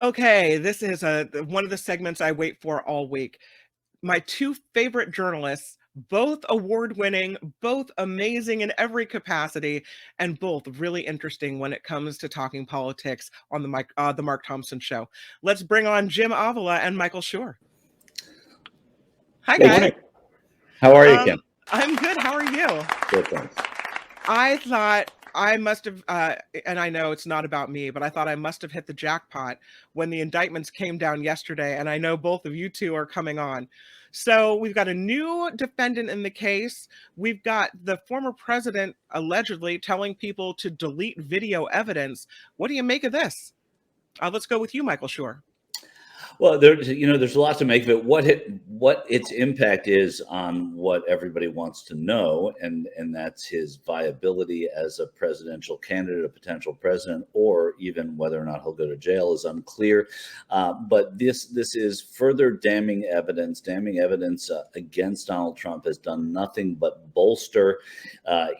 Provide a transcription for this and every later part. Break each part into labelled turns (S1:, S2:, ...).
S1: Okay, this is one of the segments I wait for all week. My two favorite journalists, both award-winning, both amazing in every capacity, and both really interesting when it comes to talking politics on the Mark Thompson Show. Let's bring on Jim Avila and Michael Shure. Hi, guys.
S2: Morning. How are you, Kim?
S1: I'm good. How are you?
S2: Good, thanks.
S1: I thought I must have, and I know it's not about me, but I thought I must have hit the jackpot when the indictments came down yesterday, and I know both of you two are coming on. So we've got a new defendant in the case. We've got the former president allegedly telling people to delete video evidence. What do you make of this? Let's go with you, Michael Shure.
S2: Well, there's a lot to make of it. What its impact is on what everybody wants to know, and that's his viability as a presidential candidate, a potential president, or even whether or not he'll go to jail is unclear. But this is further damning evidence. Damning evidence against Donald Trump has done nothing but bolster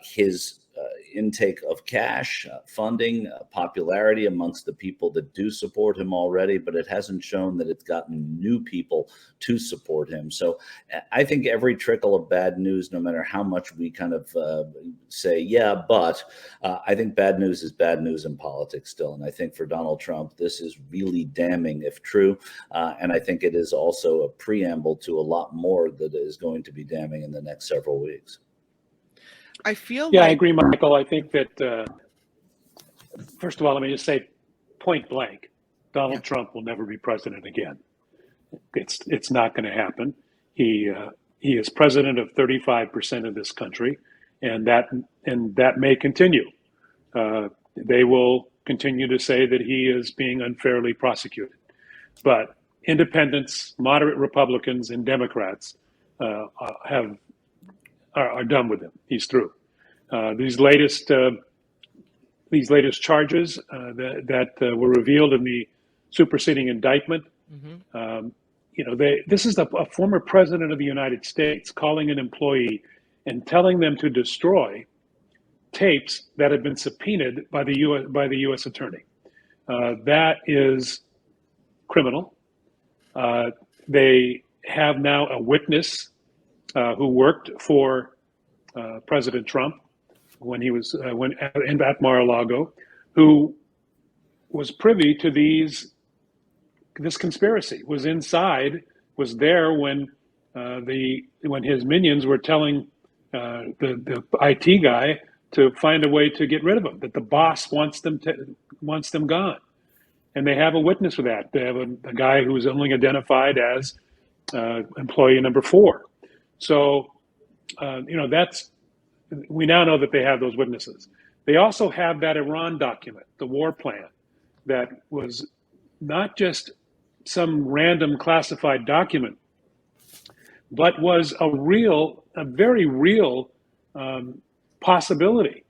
S2: his intake of cash, funding, popularity amongst the people that do support him already, but it hasn't shown that it's gotten new people to support him. So I think every trickle of bad news, no matter how much we kind of say, yeah, but I think bad news is bad news in politics still. And I think for Donald Trump, this is really damning if true. And I think it is also a preamble to a lot more that is going to be damning in the next several weeks.
S1: I feel
S3: I agree, Michael. I think that, first of all, let me just say point blank, Donald Trump will never be president again. It's not going to happen. He is president of 35% of this country, and that may continue. They will continue to say that he is being unfairly prosecuted. But independents, moderate Republicans, and Democrats are done with him. He's through. These latest charges that were revealed in the superseding indictment. This is a former president of the United States calling an employee and telling them to destroy tapes that have been subpoenaed by the U.S. attorney. That is criminal. They have now a witness who worked for President Trump when he was at Mar-a-Lago, who was privy to this conspiracy, was there when his minions were telling the IT guy to find a way to get rid of him, that the boss wants them gone, and they have a witness for that. They have a guy who was only identified as employee number 4. So, we now know that they have those witnesses. They also have that Iran document, the war plan, that was not just some random classified document, but was a very real possibility.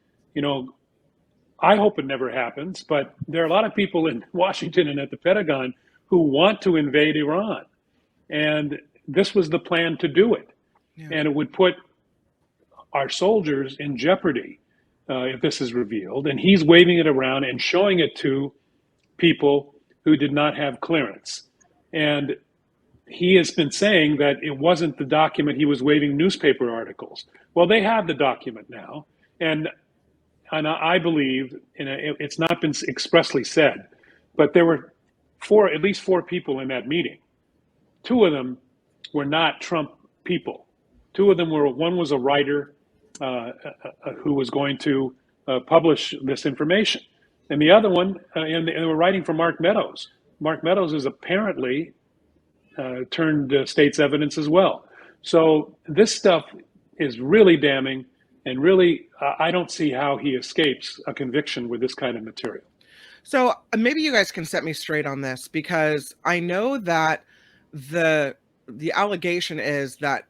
S3: I hope it never happens, but there are a lot of people in Washington and at the Pentagon who want to invade Iran. And this was the plan to do it. Yeah. And it would put our soldiers in jeopardy if this is revealed. And he's waving it around and showing it to people who did not have clearance. And he has been saying that it wasn't the document. He was waving newspaper articles. Well, they have the document now. And I believe, and it's not been expressly said, but there were at least four people in that meeting. 2 of them were not Trump people. 2 of them one was a writer who was going to publish this information. And the other one, and they were writing for Mark Meadows. Mark Meadows is apparently turned state's evidence as well. So this stuff is really damning, and really, I don't see how he escapes a conviction with this kind of material.
S1: So maybe you guys can set me straight on this, because I know that the allegation is that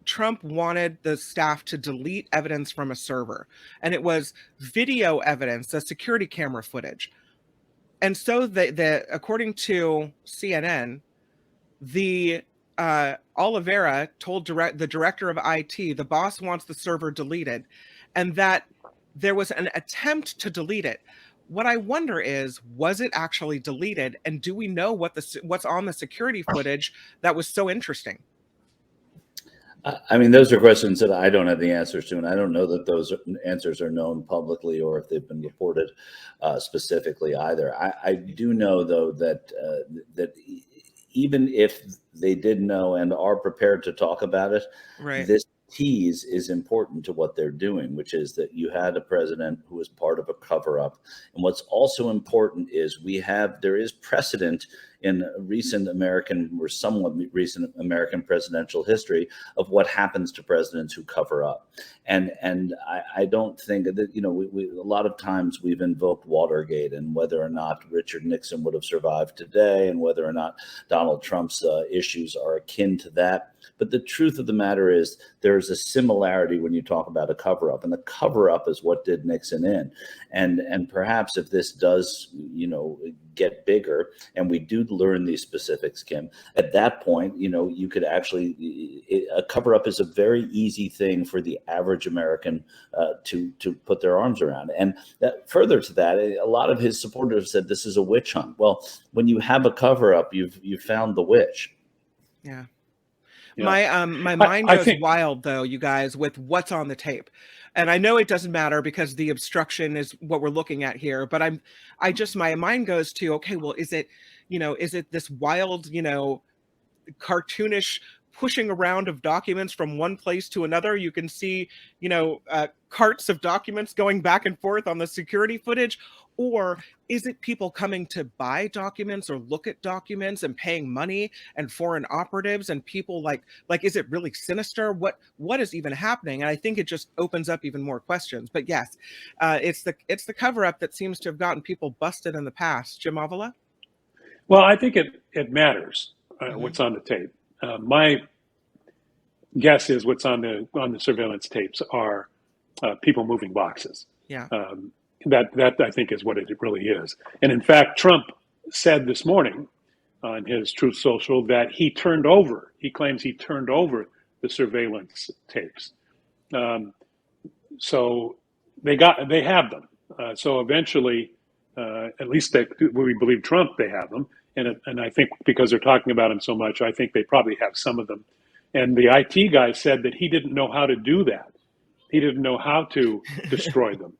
S1: Trump wanted the staff to delete evidence from a server, and it was video evidence, the security camera footage. And so according to CNN, the Oliveira told the director of IT, the boss wants the server deleted, and that there was an attempt to delete it. What I wonder is, was it actually deleted, and do we know what's on the security footage that was so interesting?
S2: I mean, those are questions that I don't have the answers to, and I don't know that those answers are known publicly or if they've been reported specifically either. I do know, though, that even if they did know and are prepared to talk about it,
S1: Right.
S2: this tease is important to what they're doing, which is that you had a president who was part of a cover-up. And what's also important is there is precedent in recent American or somewhat recent American presidential history of what happens to presidents who cover up. And I don't think that, a lot of times we've invoked Watergate and whether or not Richard Nixon would have survived today and whether or not Donald Trump's issues are akin to that. But the truth of the matter is there's a similarity when you talk about a cover-up, and the cover-up is what did Nixon in. And perhaps if this does, get bigger and we do learn these specifics, Kim, at that point, you could actually, a cover-up is a very easy thing for the average American to put their arms around. And further to that, a lot of his supporters said this is a witch hunt. Well, when you have a cover-up, you've found the witch.
S1: Yeah.
S3: Yeah.
S1: My mind goes
S3: think
S1: wild, though, you guys, with what's on the tape. And I know it doesn't matter because the obstruction is what we're looking at here, but my mind goes to, okay, well, is it this wild, cartoonish pushing around of documents from one place to another? You can see, carts of documents going back and forth on the security footage. Or is it people coming to buy documents or look at documents and paying money and foreign operatives and people like is it really sinister? What is even happening? And I think it just opens up even more questions. But yes, it's the cover up that seems to have gotten people busted in the past. Jim Avila?
S3: Well, I think it matters
S1: Mm-hmm.
S3: what's on the tape. My guess is what's on the surveillance tapes are people moving boxes.
S1: Yeah.
S3: That I think is what it really is. And in fact, Trump said this morning on his Truth Social that he claims he turned over the surveillance tapes. So they have them. So eventually, at least we believe Trump, they have them. And I think because they're talking about him so much, I think they probably have some of them. And the IT guy said that he didn't know how to do that. He didn't know how to destroy them.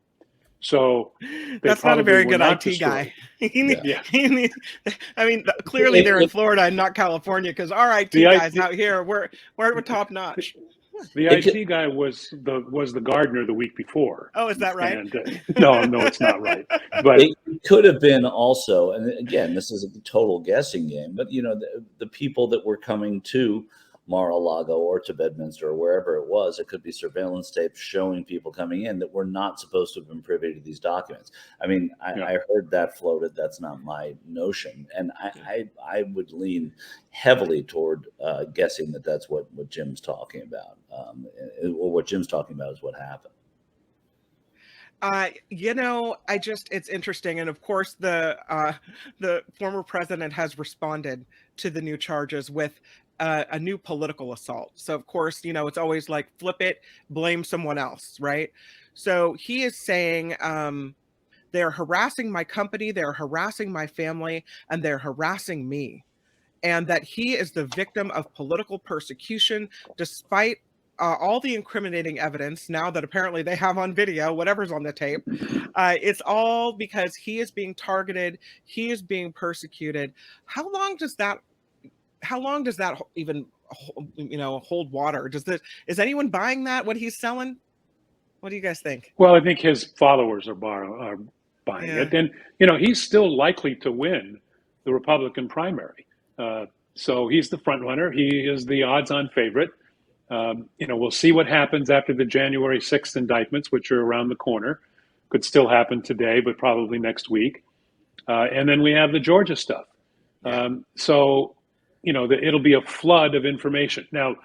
S3: So
S1: that's not a very good IT guy. I mean, clearly they're in Florida and not California because our IT guys out here, we're top notch.
S3: The IT guy was the gardener the week before.
S1: Oh, is that right?
S3: And, no, it's not right. But
S2: it could have been also, and again, this is a total guessing game, but the people that were coming to Mar-a-Lago or to Bedminster or wherever it was, it could be surveillance tapes showing people coming in that were not supposed to have been privy to these documents. I mean, I heard that floated. That's not my notion. And I would lean heavily toward guessing that that's what Jim's talking about. Or what Jim's talking about is what happened.
S1: It's interesting. And of course, the former president has responded to the new charges with a new political assault. So of course, it's always like flip it, blame someone else, right? So he is saying they're harassing my company, they're harassing my family, and they're harassing me. And that he is the victim of political persecution despite all the incriminating evidence now that apparently they have on video, whatever's on the tape. It's all because he is being targeted, he is being persecuted. How long does that even hold water? Is anyone buying that, what he's selling? What do you guys think?
S3: Well, I think his followers are buying it, and he's still likely to win the Republican primary. So he's the front runner. He is the odds-on favorite. We'll see what happens after the January 6th indictments, which are around the corner. Could still happen today, but probably next week. And then we have the Georgia stuff. So it'll be a flood of information. Now, it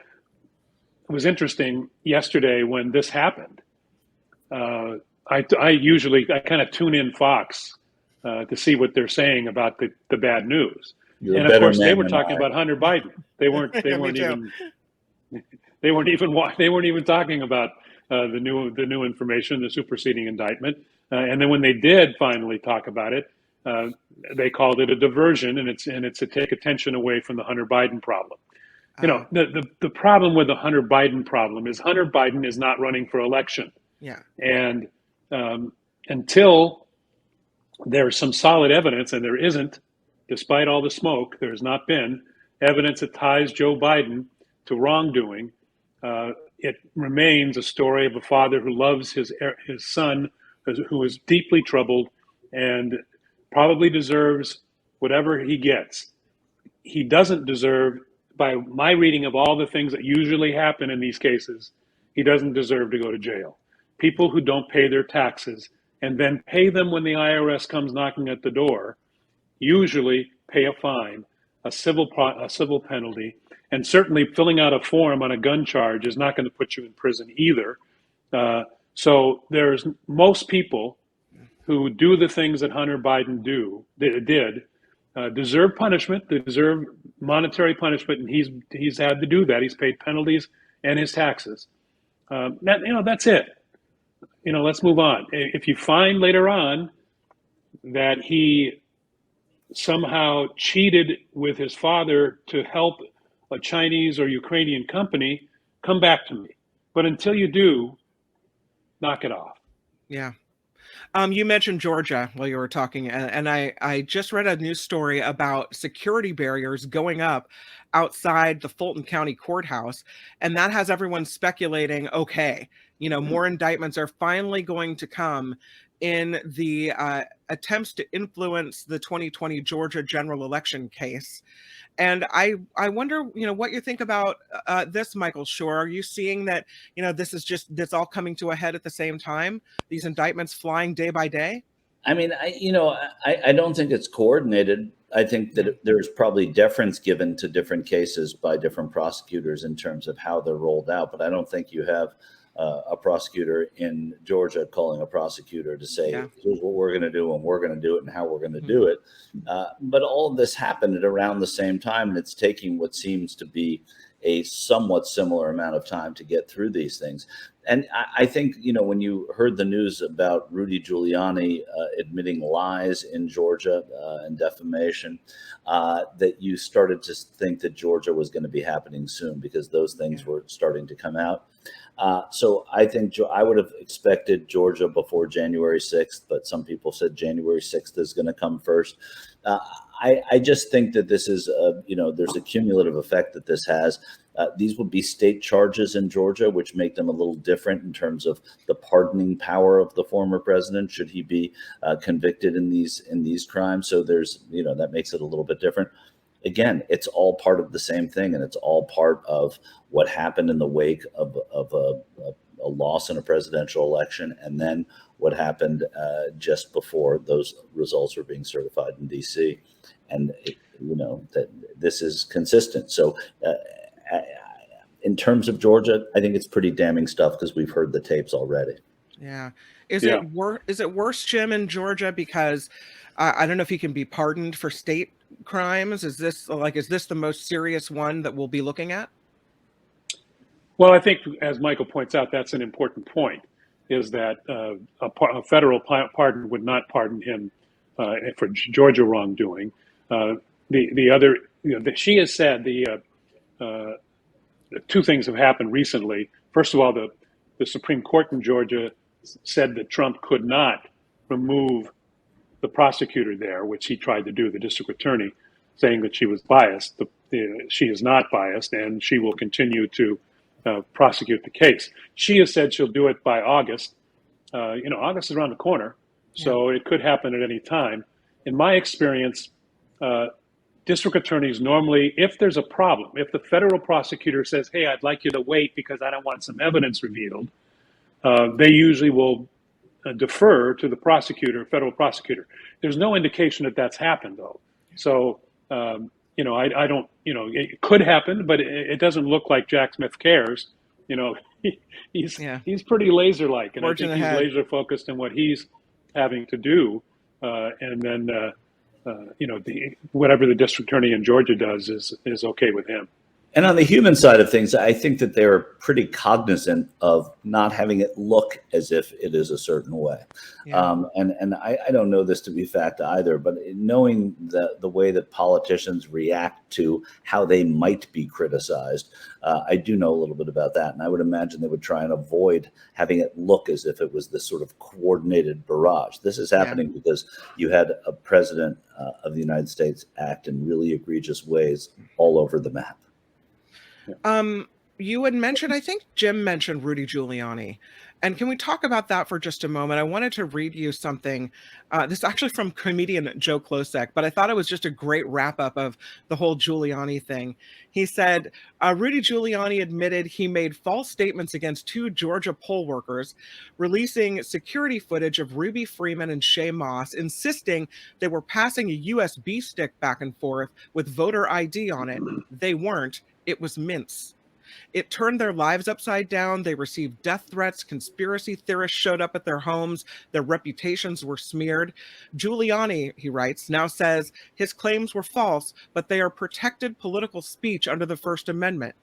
S3: was interesting yesterday when this happened. I kind of tune in Fox to see what they're saying about the bad news. And of course, they were talking about Hunter Biden. They weren't even talking about the new information, the superseding indictment. And then when they did finally talk about it, they called it a diversion, and it's to take attention away from the Hunter Biden problem.
S1: Oh,
S3: The problem with the Hunter Biden problem is Hunter Biden is not running for election.
S1: yeah.
S3: And until there's some solid evidence, and there isn't, despite all the smoke, there's not been evidence that ties Joe Biden to wrongdoing. It remains a story of a father who loves his son, who is deeply troubled and probably deserves whatever he gets. He doesn't deserve, by my reading of all the things that usually happen in these cases, he doesn't deserve to go to jail. People who don't pay their taxes and then pay them when the IRS comes knocking at the door usually pay a fine, a civil penalty, and certainly filling out a form on a gun charge is not going to put you in prison either. So there's most people who do the things that Hunter Biden did deserve punishment. They deserve monetary punishment, and he's had to do that. He's paid penalties and his taxes. That's it. Let's move on. If you find later on that he somehow cheated with his father to help a Chinese or Ukrainian company, come back to me. But until you do, knock it off.
S1: Yeah. You mentioned Georgia while you were talking, and I just read a news story about security barriers going up outside the Fulton County Courthouse, and that has everyone speculating, okay, more indictments are finally going to come in the attempts to influence the 2020 Georgia general election case. And I wonder, what you think about this, Michael Shure. Are you seeing that, this all coming to a head at the same time? These indictments flying day by day?
S2: I mean, I don't think it's coordinated. I think that there's probably deference given to different cases by different prosecutors in terms of how they're rolled out. But I don't think you have a prosecutor in Georgia calling a prosecutor to say, here's what we're going to do, and we're going to do it, and how we're going to do it. But all of this happened at around the same time, and it's taking what seems to be a somewhat similar amount of time to get through these things. And I think, when you heard the news about Rudy Giuliani admitting lies in Georgia and defamation, that you started to think that Georgia was going to be happening soon, because those things were starting to come out. So I think I would have expected Georgia before January 6th, but some people said January 6th is going to come first. I just think that this is, there's a cumulative effect that this has. These would be state charges in Georgia, which make them a little different in terms of the pardoning power of the former president, should he be convicted in these crimes. So there's, that makes it a little bit different. Again, it's all part of the same thing, and it's all part of what happened in the wake of a loss in a presidential election, and then what happened just before those results were being certified in D.C. And that this is consistent. So in terms of Georgia, I think it's pretty damning stuff, because we've heard the tapes already.
S1: Yeah. Is it worse, Jim, in Georgia? Because I don't know if he can be pardoned for state crimes. Is this the most serious one that we'll be looking at?
S3: Well, I think, as Michael points out, that's an important point, is that a federal pardon would not pardon him for Georgia wrongdoing. The other, she has said two things have happened recently. First of all, the Supreme Court in Georgia said that Trump could not remove the prosecutor there, which he tried to do, the district attorney, saying that she was biased. She is not biased, and she will continue to prosecute the case. She has said she'll do it by August. August is around the corner, so it could happen at any time. In my experience, district attorneys normally, if there's a problem, if the federal prosecutor says, hey, I'd like you to wait because I don't want some evidence revealed, they usually will defer to the federal prosecutor. There's no indication that that's happened, though. So, I don't, it could happen, but it doesn't look like Jack Smith cares. He's pretty laser-like, and I think he's laser focused on what he's having to do. And then, whatever the district attorney in Georgia does is okay with him.
S2: And on the human side of things, I think that they're pretty cognizant of not having it look as if it is a certain way.
S1: Yeah.
S2: And I don't know this to be fact either, but knowing the way that politicians react to how they might be criticized, I do know a little bit about that. And I would imagine they would try and avoid having it look as if it was this sort of coordinated barrage. This is happening because you had a president of the United States act in really egregious ways all over the map.
S1: You had mentioned, I think Jim mentioned Rudy Giuliani. And can we talk about that for just a moment? I wanted to read you something. This is actually from comedian Joe Klosek, but I thought it was just a great wrap up of the whole Giuliani thing. He said, Rudy Giuliani admitted he made false statements against 2 Georgia poll workers, releasing security footage of Ruby Freeman and Shay Moss, insisting they were passing a USB stick back and forth with voter ID on it. They weren't. It was mints. It turned their lives upside down. They received death threats. Conspiracy theorists showed up at their homes. Their reputations were smeared. Giuliani, he writes, now says his claims were false, but they are protected political speech under the First Amendment.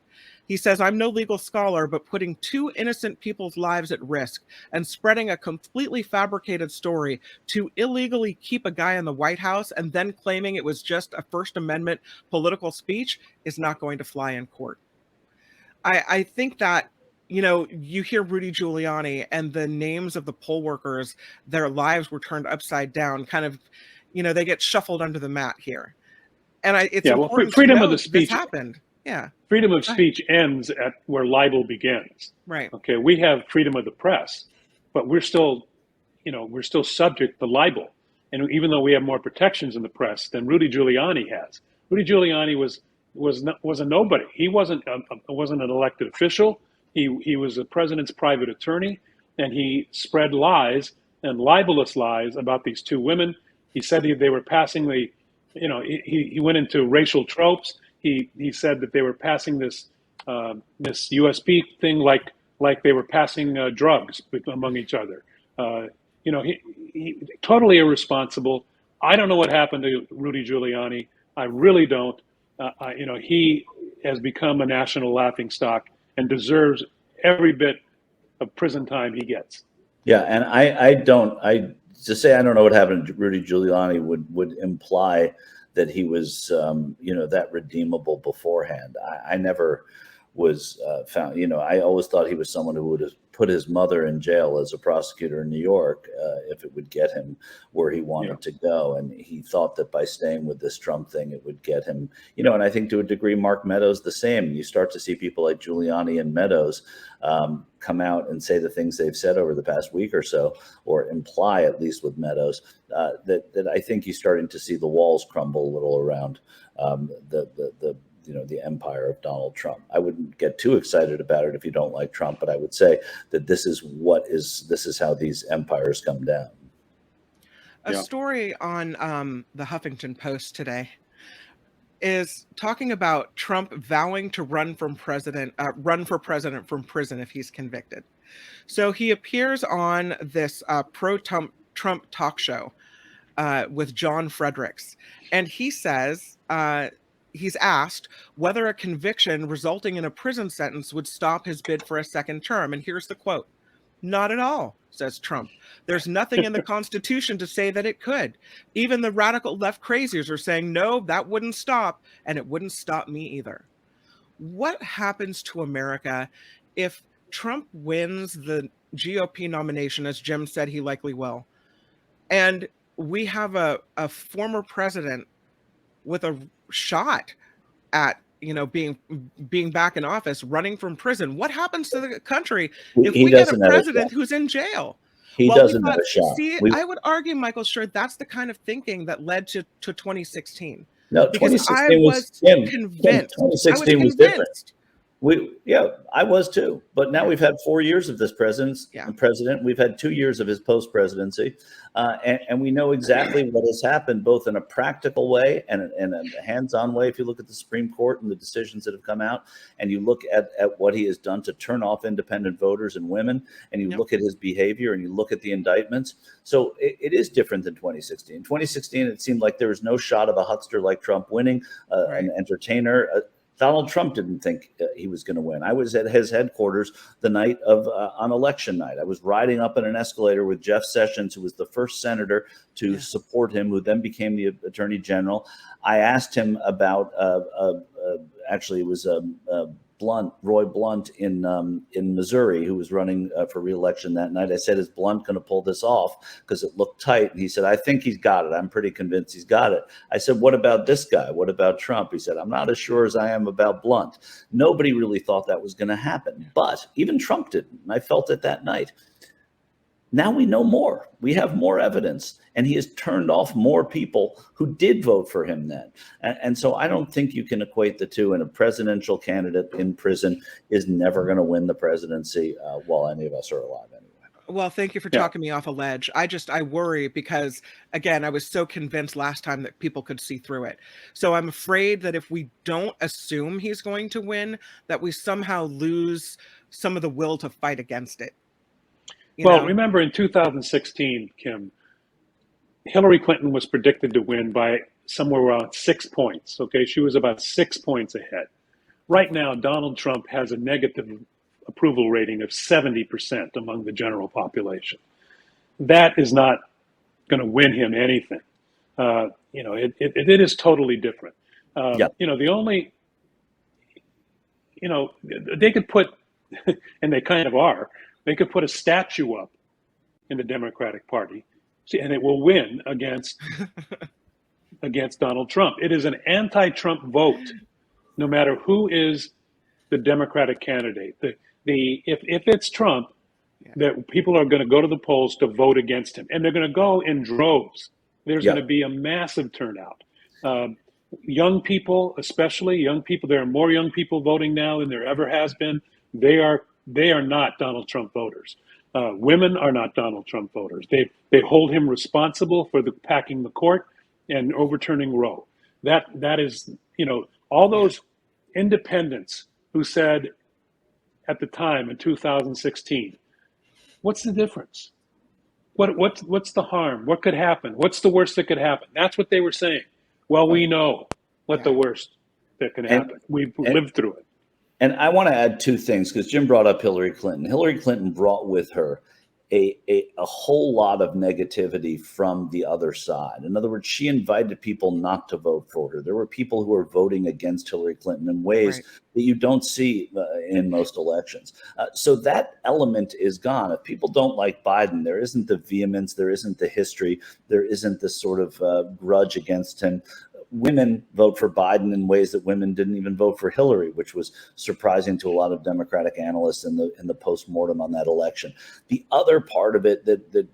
S1: He says, I'm no legal scholar, but putting 2 innocent people's lives at risk and spreading a completely fabricated story to illegally keep a guy in the White House and then claiming it was just a First Amendment political speech is not going to fly in court. I think that, you hear Rudy Giuliani and the names of the poll workers, their lives were turned upside down, kind of, they get shuffled under the mat here. And it's important
S3: freedom
S1: to
S3: of
S1: know
S3: the speech.
S1: this happened. Yeah.
S3: Freedom of speech ends at where libel begins.
S1: Right.
S3: Okay. We have freedom of the press, but we're still subject to libel. And even though we have more protections in the press than Rudy Giuliani has, Rudy Giuliani was a nobody. He wasn't an elected official. He was the president's private attorney, and he spread lies and libelous lies about these 2 women. He said they were passing he went into racial tropes. He said that they were passing this USB thing like they were passing drugs among each other. He totally irresponsible. I don't know what happened to Rudy Giuliani. I really don't. He has become a national laughingstock and deserves every bit of prison time he gets.
S2: Yeah, and I to say I don't know what happened to Rudy Giuliani would imply that he was that redeemable beforehand. I never was found. I always thought he was someone who would have put his mother in jail as a prosecutor in New York if it would get him where he wanted to go. And he thought that by staying with this Trump thing, it would get him, and I think to a degree, Mark Meadows the same. You start to see people like Giuliani and Meadows come out and say the things they've said over the past week or so, or imply, at least with Meadows, that I think you're starting to see the walls crumble a little around the empire of Donald Trump. I wouldn't get too excited about it if you don't like Trump, but I would say that this is how these empires come down.
S1: A story on the Huffington Post today is talking about Trump vowing to run for president from prison if he's convicted. So he appears on this pro-Trump talk show with John Fredericks, and he says he's asked whether a conviction resulting in a prison sentence would stop his bid for a second term. And here's the quote. Not at all, says Trump. There's nothing in the Constitution to say that it could. Even the radical left crazies are saying, no, that wouldn't stop, and it wouldn't stop me either. What happens to America if Trump wins the GOP nomination, as Jim said he likely will, and we have a former president with a shot at being back in office, running from prison? What happens to the country if we get a president who's in jail?
S2: He doesn't have a shot.
S1: See, I would argue, Michael Shure, that's the kind of thinking that led to 2016.
S2: No, 2016 was
S1: convinced.
S2: 2016 was different. I was too. But now we've had 4 years of this president. We've had 2 years of his post-presidency. And we know exactly what has happened, both in a practical way and in a hands-on way. If you look at the Supreme Court and the decisions that have come out, and you look at what he has done to turn off independent voters and women, and you look at his behavior and you look at the indictments. So it is different than 2016. In 2016, it seemed like there was no shot of a huckster like Trump winning, an entertainer. Donald Trump didn't think he was going to win. I was at his headquarters the night of on election night. I was riding up in an escalator with Jeff Sessions, who was the first senator to support him, who then became the attorney general. I asked him about actually it was Roy Blunt in Missouri, who was running for re-election that night. I said, "Is Blunt going to pull this off?" Because it looked tight. And he said, "I think he's got it. I'm pretty convinced he's got it." I said, "What about this guy? What about Trump?" He said, "I'm not as sure as I am about Blunt." Nobody really thought that was going to happen, but even Trump didn't. And I felt it that night. Now we know more. We have more evidence, and he has turned off more people who did vote for him then. And so I don't think you can equate the two. And a presidential candidate in prison is never going to win the presidency while any of us are alive anyway.
S1: Well, thank you for talking me off a ledge. I worry because, again, I was so convinced last time that people could see through it. So I'm afraid that if we don't assume he's going to win, that we somehow lose some of the will to fight against it.
S3: Well, remember in 2016, Kim, Hillary Clinton was predicted to win by somewhere around 6 points. Okay, she was about 6 points ahead. Right now, Donald Trump has a negative approval rating of 70% among the general population. That is not going to win him anything. It is totally different. The only, they could put, and they kind of are, they could put a statue up in the Democratic Party, and it will win against Donald Trump. It is an anti-Trump vote, no matter who is the Democratic candidate. If it's Trump, that people are going to go to the polls to vote against him, and they're going to go in droves. There's going to be a massive turnout. Young people, especially young people, there are more young people voting now than there ever has been. They are not Donald Trump voters. Women are not Donald Trump voters. They hold him responsible for the packing the court and overturning Roe. That is, all those independents who said at the time in 2016, what's the difference? What's the harm? What could happen? What's the worst that could happen? That's what they were saying. Well, we know what the worst that can happen. We've lived through it.
S2: And I want to add two things, because Jim brought up Hillary Clinton. Hillary Clinton brought with her a whole lot of negativity from the other side. In other words, she invited people not to vote for her. There were people who were voting against Hillary Clinton in ways that you don't see in most elections. So that element is gone. If people don't like Biden, there isn't the vehemence, there isn't the history, there isn't this sort of grudge against him. Women vote for Biden in ways that women didn't even vote for Hillary, which was surprising to a lot of Democratic analysts in the postmortem on that election. The other part of it that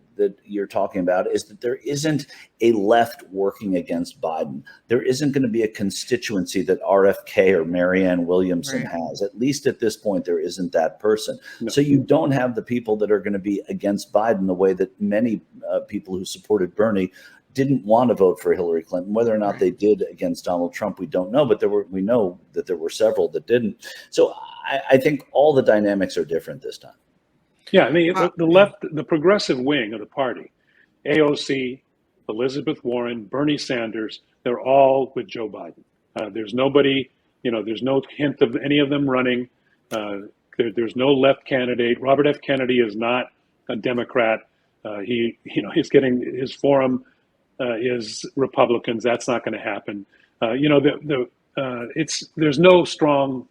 S2: you're talking about is that there isn't a left working against Biden. There isn't going to be a constituency that RFK or Marianne Williamson has. At least at this point, there isn't that person. No. So you don't have the people that are going to be against Biden the way that many people who supported Bernie didn't want to vote for Hillary Clinton. Whether or not they did against Donald Trump, we don't know, but we know that there were several that didn't. So I think all the dynamics are different this time.
S3: Yeah, I mean, the left, the progressive wing of the party, AOC, Elizabeth Warren, Bernie Sanders, they're all with Joe Biden. There's nobody, there's no hint of any of them running. There's no left candidate. Robert F. Kennedy is not a Democrat. He's getting his forum is Republicans. That's not going to happen. There's no strong,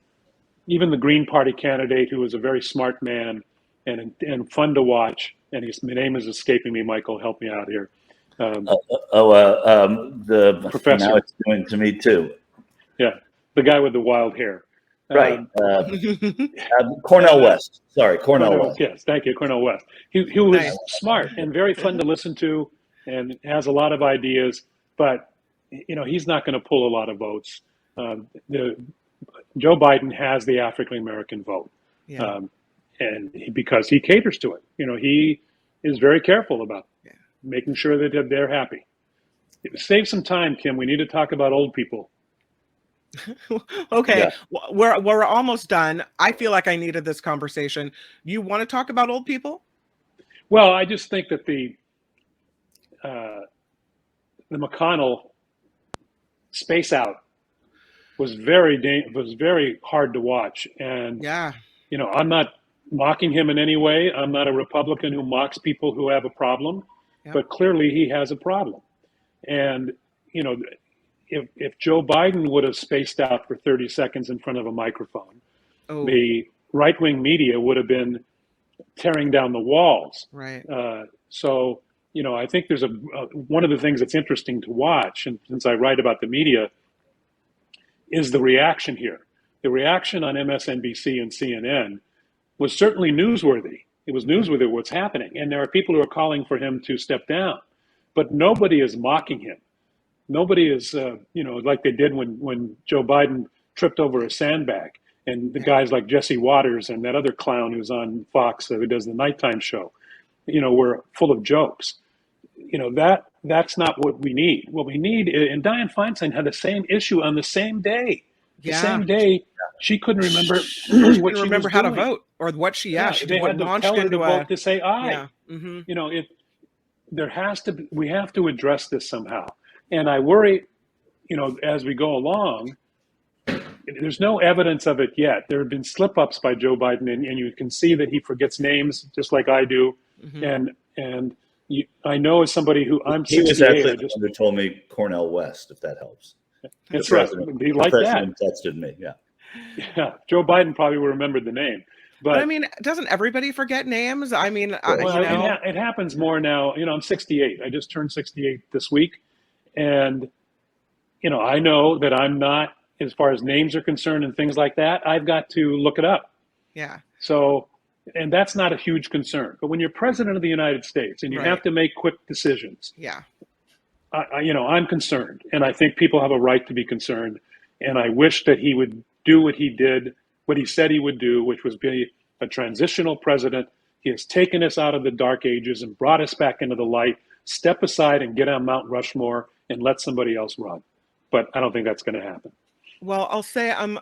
S3: even the Green Party candidate, who is a very smart man and fun to watch. And his name is escaping me. Michael, help me out here.
S2: The
S3: professor.
S2: Now it's doing to me too.
S3: Yeah, the guy with the wild hair.
S2: Right. Cornel West. Sorry, Cornel West.
S3: Yes, thank you, Cornel West. He was smart and very fun to listen to, and has a lot of ideas, but he's not going to pull a lot of votes. Joe Biden has the African American vote, because he caters to it. He is very careful about making sure that they're happy. Save some time, Kim. We need to talk about old people.
S1: Okay, we're almost done. I feel like I needed this conversation. You want to talk about old people?
S3: Well, I just think that the McConnell space out was very hard to watch. And
S1: Yeah.
S3: I'm not mocking him in any way. I'm not a Republican who mocks people who have a problem,
S1: Yep.
S3: but clearly he has a problem. And if Joe Biden would have spaced out for 30 seconds in front of a microphone,
S1: Oh,
S3: the right-wing media would have been tearing down the walls.
S1: right.
S3: So, I think there's one of the things that's interesting to watch, and since I write about the media, is the reaction here. The reaction on MSNBC and CNN was certainly newsworthy. It was newsworthy what's happening. And there are people who are calling for him to step down, but nobody is mocking him. Nobody is, like they did when Joe Biden tripped over a sandbag, and the guys like Jesse Waters and that other clown who's on Fox who does the nighttime show, were full of jokes. That's not what we need. What we need, and Dianne Feinstein had the same issue on the same day. The
S1: Yeah.
S3: same day, she couldn't remember
S1: She
S3: what
S1: couldn't
S3: she
S1: remember
S3: was
S1: how to
S3: doing.
S1: vote or what she. Yeah, she
S3: they had to
S1: launched
S3: tell her to
S1: into
S3: vote to say aye.
S1: Yeah. Mm-hmm.
S3: We have to address this somehow. And I worry, as we go along, there's no evidence of it yet. There have been slip-ups by Joe Biden, and you can see that he forgets names just like I do.
S1: Mm-hmm.
S3: And I know as somebody who I'm
S2: He was
S3: 68,
S2: actually the one who told me Cornell West, if that helps.
S3: That's right. He liked
S2: the
S3: that.
S2: president texted me. Yeah.
S3: Yeah, Joe Biden probably will remember the name.
S1: But I mean, doesn't everybody forget names? I mean,
S3: it happens more now. I'm 68. I just turned 68 this week. And, I know that I'm not, as far as names are concerned and things like that, I've got to look it up.
S1: Yeah.
S3: So, and that's not a huge concern. But when you're president of the United States and you
S1: Right.
S3: have to make quick decisions,
S1: Yeah.
S3: I'm concerned. And I think people have a right to be concerned. And I wish that he would do what he did, what he said he would do, which was be a transitional president. He has taken us out of the dark ages and brought us back into the light. Step aside and get on Mount Rushmore and let somebody else run. But I don't think that's going to happen.
S1: Well, I'll say I'm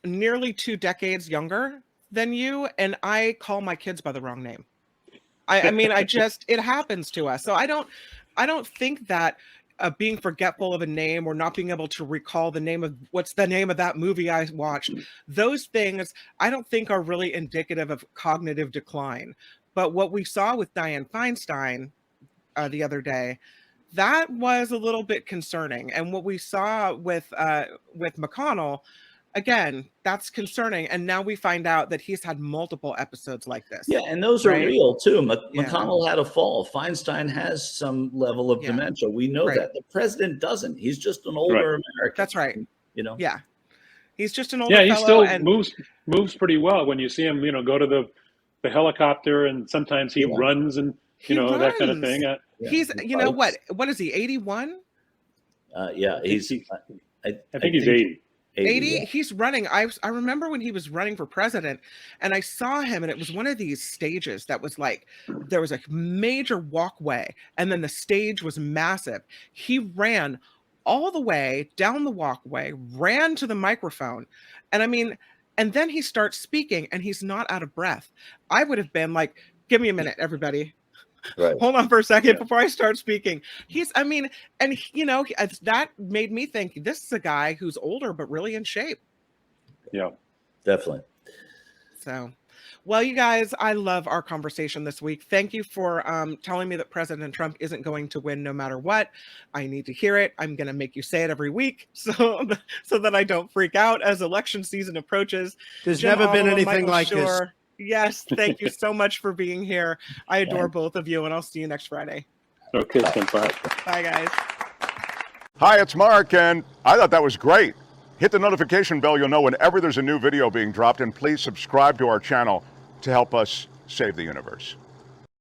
S1: nearly 2 decades younger than you, and I call my kids by the wrong name. I mean, it happens to us. So I don't think that being forgetful of a name or not being able to recall the name of what's the name of that movie I watched, those things I don't think are really indicative of cognitive decline. But what we saw with Dianne Feinstein the other day, that was a little bit concerning. And what we saw with McConnell, again, that's concerning. And now we find out that he's had multiple episodes like this.
S2: Yeah, and those are
S1: right?
S2: real too.
S1: Yeah.
S2: McConnell had a fall. Feinstein has some level of
S1: Yeah.
S2: dementia. We know
S1: Right.
S2: that. The president doesn't. He's just an older American.
S1: That's right.
S2: Yeah.
S1: He's just an older
S3: Yeah, he
S1: fellow.
S3: still moves pretty well when you see him, go to the helicopter, and sometimes he runs and that kind of thing.
S1: He's what is he, 81?
S2: Yeah, he's
S3: I think he's 80.
S1: 80.
S2: Yeah.
S1: He's running. I remember when he was running for president, and I saw him, and it was one of these stages that was like there was a major walkway, and then the stage was massive. He ran all the way down the walkway, ran to the microphone, and I mean, and then he starts speaking, and he's not out of breath. I would have been like, "Give me a minute, everybody."
S2: Right.
S1: Hold on for a second before I start speaking. That made me think this is a guy who's older but really in shape.
S3: Yeah,
S2: Definitely.
S1: So, well, you guys, I love our conversation this week. Thank you for telling me that President Trump isn't going to win no matter what. I need to hear it. I'm going to make you say it every week so that I don't freak out as election season approches.
S4: There's
S1: Jim
S4: never been
S1: Avila
S4: anything
S1: Michael
S4: like this.
S1: Shure. Yes, thank you so much for being here. I adore both of you, and I'll see you next Friday.
S3: Okay, bye.
S1: Bye, guys.
S5: Hi, it's Mark, and I thought that was great. Hit the notification bell, you'll know whenever there's a new video being dropped, and please subscribe to our channel to help us save the universe.